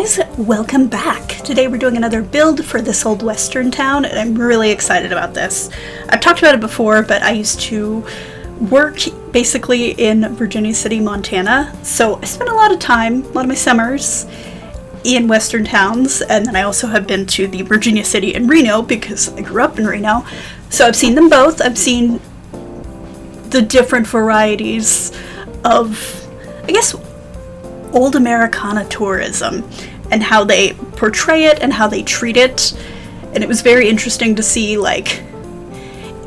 guys, welcome back. Today we're doing another build for this old western town, and I'm really excited about this. I've talked about it before, but I used to work basically in Virginia City, Montana, so I spent a lot of my summers in western towns, and then I also have been to the Virginia City and Reno because I grew up in Reno, so I've seen them both. I've seen the different varieties of, I guess, old Americana tourism and how they portray it and how they treat it. And it was very interesting to see, like,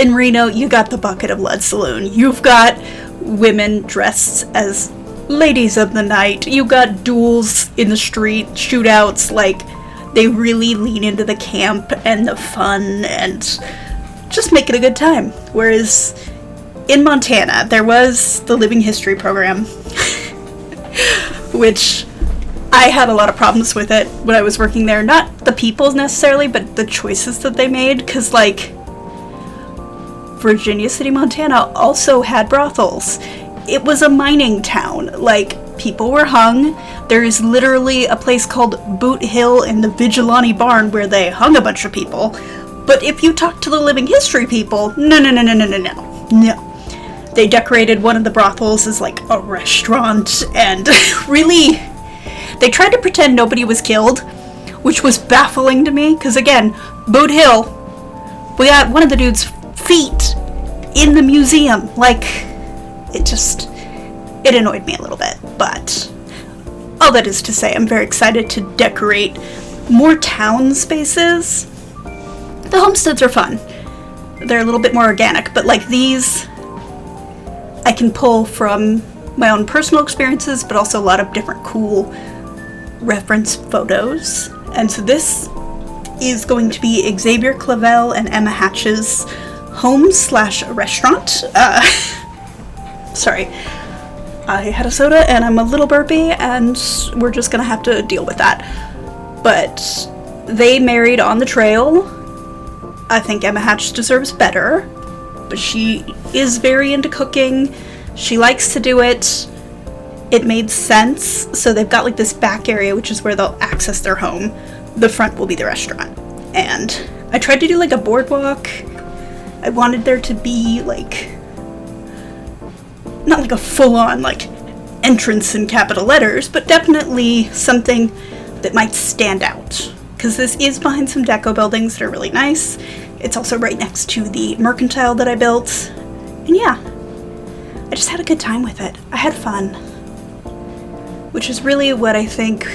in Reno, you got the Bucket of Blood Saloon. You've got women dressed as ladies of the night. You got duels in the street, shootouts. Like, they really lean into the camp and the fun and just make it a good time. Whereas in Montana, there was the Living History program, which I had a lot of problems with it when I was working there. Not the people necessarily, but the choices that they made, because, like, Virginia City, Montana also had brothels. It was a mining town. Like, people were hung. There is literally a place called Boot Hill in the Vigilante Barn where they hung a bunch of people. But if you talk to the Living History people, no. They decorated one of the brothels as, like, a restaurant, and really, they tried to pretend nobody was killed, which was baffling to me, because, again, Boot Hill, we got one of the dude's feet in the museum. Like, it annoyed me a little bit, but all that is to say, I'm very excited to decorate more town spaces. The homesteads are fun. They're a little bit more organic, but, like, these I can pull from my own personal experiences, but also a lot of different cool reference photos. And so this is going to be Xander Clavell and Emma Hatch's home/restaurant. Sorry. I had a soda and I'm a little burpy, and we're just gonna have to deal with that. But they married on the trail. I think Emma Hatch deserves better, but she is very into cooking. She likes to do it. It made sense. So they've got, like, this back area, which is where they'll access their home. The front will be the restaurant. And I tried to do, like, a boardwalk. I wanted there to be, like, not like a full-on, like, entrance in capital letters, but definitely something that might stand out. Because this is behind some deco buildings that are really nice. It's also right next to the mercantile that I built. And yeah, I just had a good time with it. I had fun. Which is really what I think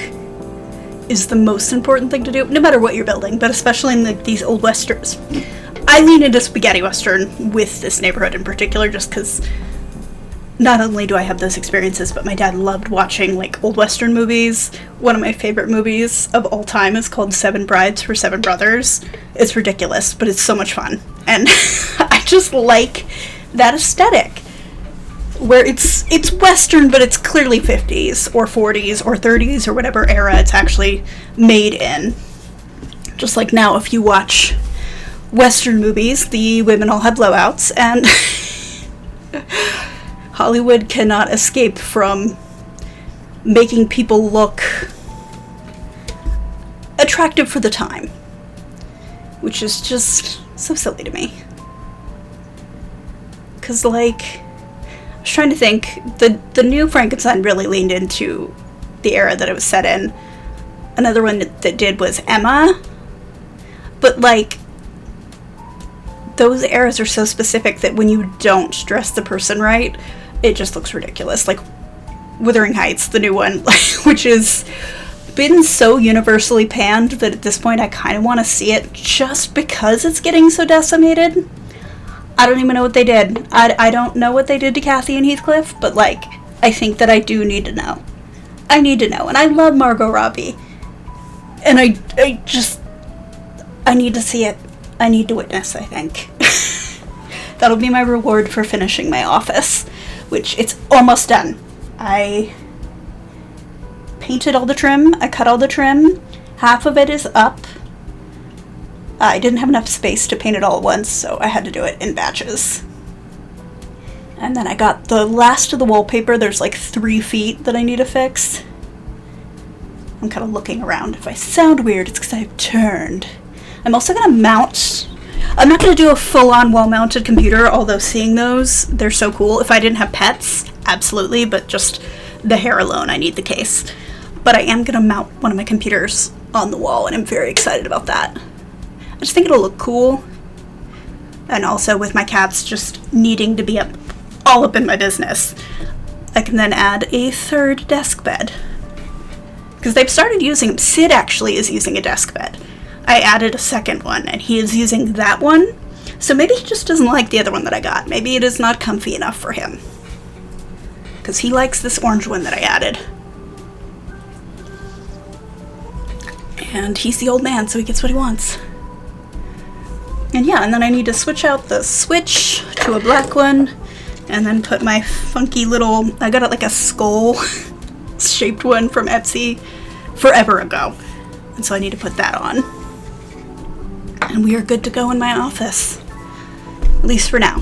is the most important thing to do, no matter what you're building, but especially in these old westerns. I lean into spaghetti western with this neighborhood in particular, just because not only do I have those experiences, but my dad loved watching, like, old western movies. One of my favorite movies of all time is called 7 Brides for 7 Brothers. It's ridiculous, but it's so much fun. And I just like that aesthetic, where it's western, but it's clearly 50s or 40s or 30s or whatever era it's actually made in. Just like now, if you watch western movies, the women all have blowouts, and Hollywood cannot escape from making people look attractive for the time, which is just so silly to me. Because, like, I was trying to think, the new Frankenstein really leaned into the era that it was set in. Another one that did was Emma, but, like, those eras are so specific that when you don't dress the person right, it just looks ridiculous. Like Wuthering Heights, the new one, which has been so universally panned that at this point I kind of want to see it just because it's getting so decimated. I don't even know what they did. I don't know what they did to Kathy and Heathcliff, but, like, I think that I do need to know. I need to know. And I love Margot Robbie. And I need to see it. I need to witness, I think. That'll be my reward for finishing my office, which it's almost done. I painted all the trim. I cut all the trim. Half of it is up. I didn't have enough space to paint it all at once, so I had to do it in batches. And then I got the last of the wallpaper. There's like 3 feet that I need to fix. I'm kind of looking around. If I sound weird, it's because I've turned. I'm also going to mount... I'm not going to do a full-on wall-mounted computer, although seeing those, they're so cool. If I didn't have pets, absolutely, but just the hair alone, I need the case. But I am going to mount one of my computers on the wall, and I'm very excited about that. I just think it'll look cool. And also with my cats just needing to be all up in my business, I can then add a third desk bed. Because they've started using them. Sid actually is using a desk bed. I added a second one, and he is using that one. So maybe he just doesn't like the other one that I got. Maybe it is not comfy enough for him. Because he likes this orange one that I added. And he's the old man, so he gets what he wants. And yeah, and then I need to switch out the switch to a black one. And then put my funky little... I got it like a skull shaped one from Etsy forever ago. And so I need to put that on. And we are good to go in my office. At least for now.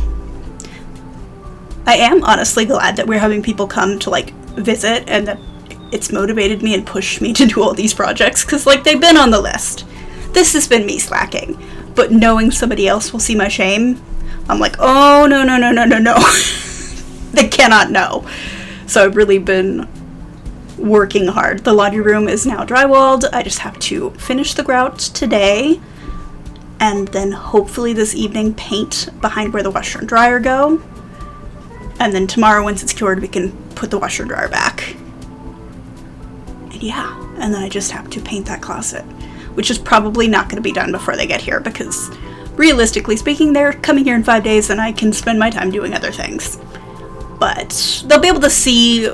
I am honestly glad that we're having people come to, like, visit, and that it's motivated me and pushed me to do all these projects, because, like, they've been on the list. This has been me slacking. But knowing somebody else will see my shame, I'm like, oh, no. They cannot know. So I've really been working hard. The laundry room is now drywalled. I just have to finish the grout today, and then hopefully this evening paint behind where the washer and dryer go. And then tomorrow, once it's cured, we can put the washer and dryer back. And yeah, and then I just have to paint that closet, which is probably not going to be done before they get here, because realistically speaking, they're coming here in 5 days and I can spend my time doing other things. But they'll be able to see,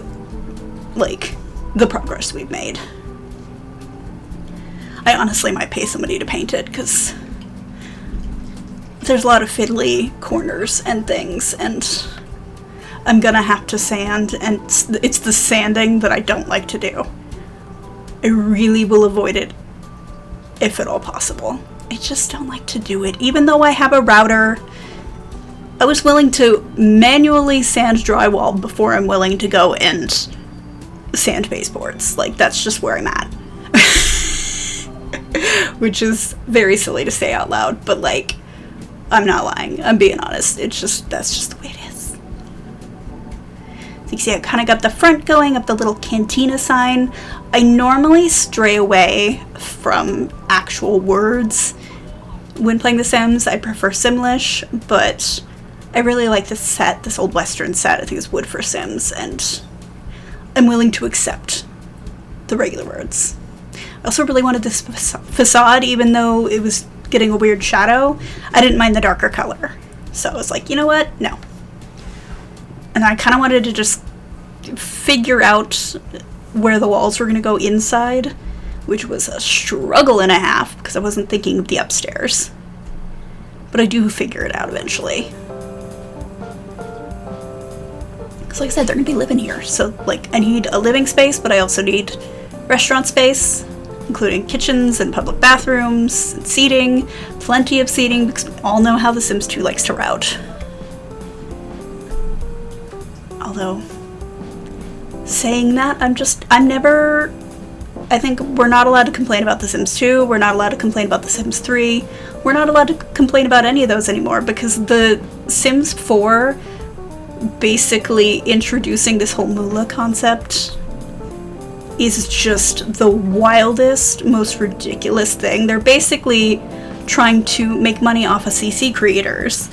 like, the progress we've made. I honestly might pay somebody to paint it, because there's a lot of fiddly corners and things, and I'm gonna have to sand, and it's the sanding that I don't like to do. I really will avoid it if at all possible. I just don't like to do it. Even though I have a router, I was willing to manually sand drywall before I'm willing to go and sand baseboards. Like, that's just where I'm at. Which is very silly to say out loud, but, like, I'm not lying. I'm being honest. That's just the way it is. So you see, I kind of got the front going of the little Cantina sign. I normally stray away from actual words when playing The Sims. I prefer Simlish, but I really like this set, this old Western set. I think it's wood for Sims, and I'm willing to accept the regular words. I also really wanted this facade, even though it was getting a weird shadow. I didn't mind the darker color. So I was like, you know what? No. And I kind of wanted to just figure out where the walls were going to go inside, which was a struggle and a half, because I wasn't thinking of the upstairs. But I do figure it out eventually. Because like I said, they're going to be living here. So, like, I need a living space, but I also need restaurant space, including kitchens and public bathrooms and seating. Plenty of seating, because we all know how The Sims 2 likes to route. Although, saying that, I think we're not allowed to complain about The Sims 2, we're not allowed to complain about The Sims 3, we're not allowed to complain about any of those anymore, because The Sims 4, basically introducing this whole moolah concept, is just the wildest, most ridiculous thing. They're basically trying to make money off of CC creators,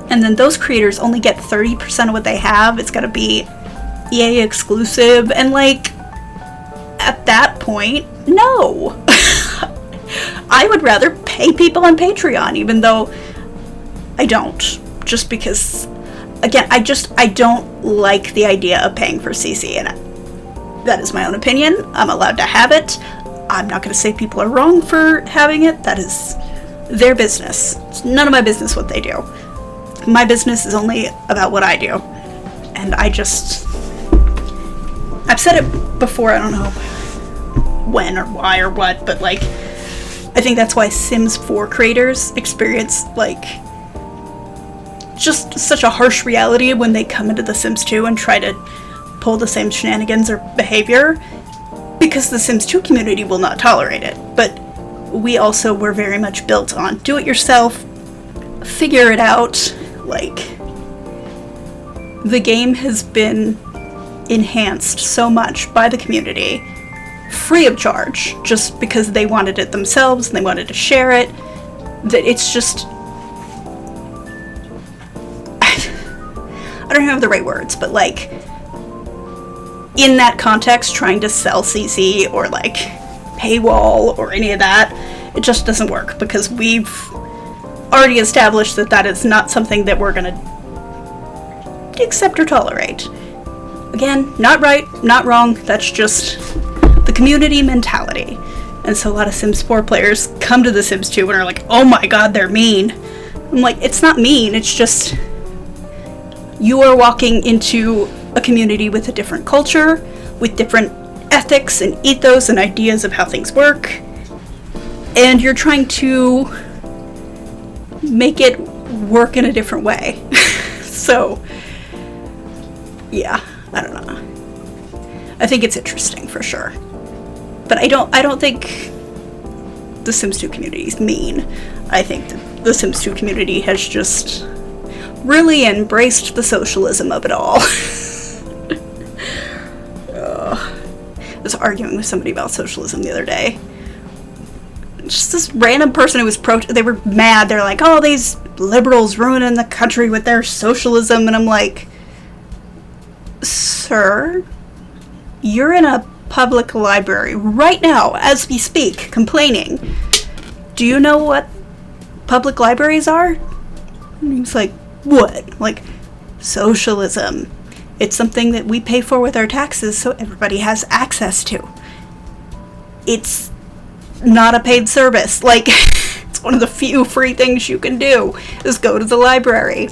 and then those creators only get 30% of what they have. It's gotta be EA exclusive, and like, at that point, no. I would rather pay people on Patreon, even though I don't, just because, again, I don't like the idea of paying for CC, and that is my own opinion. I'm allowed to have it. I'm not going to say people are wrong for having it. That is their business. It's none of my business what they do. My business is only about what I do. And I've said it before, I don't know when or why or what, but like, I think that's why Sims 4 creators experience like just such a harsh reality when they come into The Sims 2 and try to pull the same shenanigans or behavior, because the Sims 2 community will not tolerate it. But we also were very much built on do it yourself, figure it out. Like, the game has been enhanced so much by the community, free of charge, just because they wanted it themselves and they wanted to share it, that it's just... I don't have the right words, but like, in that context, trying to sell CC or like paywall or any of that, it just doesn't work, because we've already established that that is not something that we're gonna accept or tolerate. Again, not right, not wrong, that's just the community mentality. And so a lot of Sims 4 players come to the Sims 2 and are like, oh my god, they're mean. I'm like, it's not mean, it's just you are walking into a community with a different culture, with different ethics and ethos and ideas of how things work, and you're trying to make it work in a different way. So, yeah, I don't know. I think it's interesting for sure. But I don't think the Sims 2 community is mean. I think that the Sims 2 community has just really embraced the socialism of it all. I was arguing with somebody about socialism the other day. Just this random person who was they were mad. They're like, oh, these liberals ruining the country with their socialism. And I'm like, sir, you're in a public library right now as we speak, complaining. Do you know what public libraries are? And he's like, what? Like, socialism. It's something that we pay for with our taxes so everybody has access to. It's not a paid service. Like, it's one of the few free things you can do is go to the library.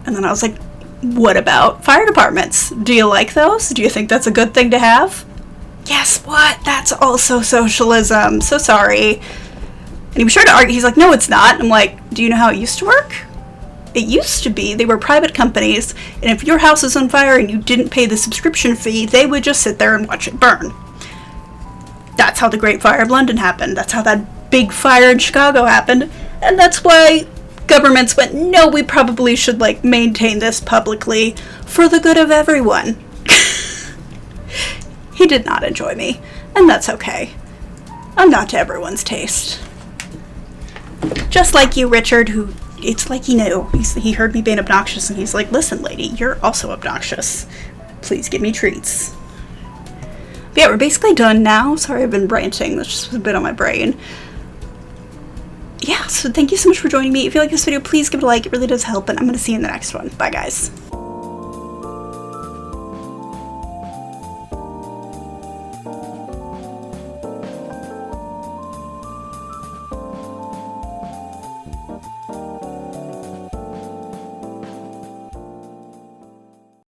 And then I was like, what about fire departments? Do you like those? Do you think that's a good thing to have? Guess what? That's also socialism. So sorry. And he was sure to argue. He's like, no, it's not. I'm like, do you know how it used to work? It used to be they were private companies, and if your house is on fire and you didn't pay the subscription fee, they would just sit there and watch it burn. That's how the Great Fire of London happened. That's how that big fire in Chicago happened. And that's why governments went, no, we probably should, like, maintain this publicly for the good of everyone. He did not enjoy me, and that's okay. I'm not to everyone's taste. Just like you, Richard, who, it's like he knew. He heard me being obnoxious, and he's like, listen, lady, you're also obnoxious. Please give me treats. But yeah, we're basically done now. Sorry I've been ranting. That's just a bit on my brain. Yeah, so thank you so much for joining me. If you like this video, please give it a like. It really does help, and I'm going to see you in the next one. Bye, guys.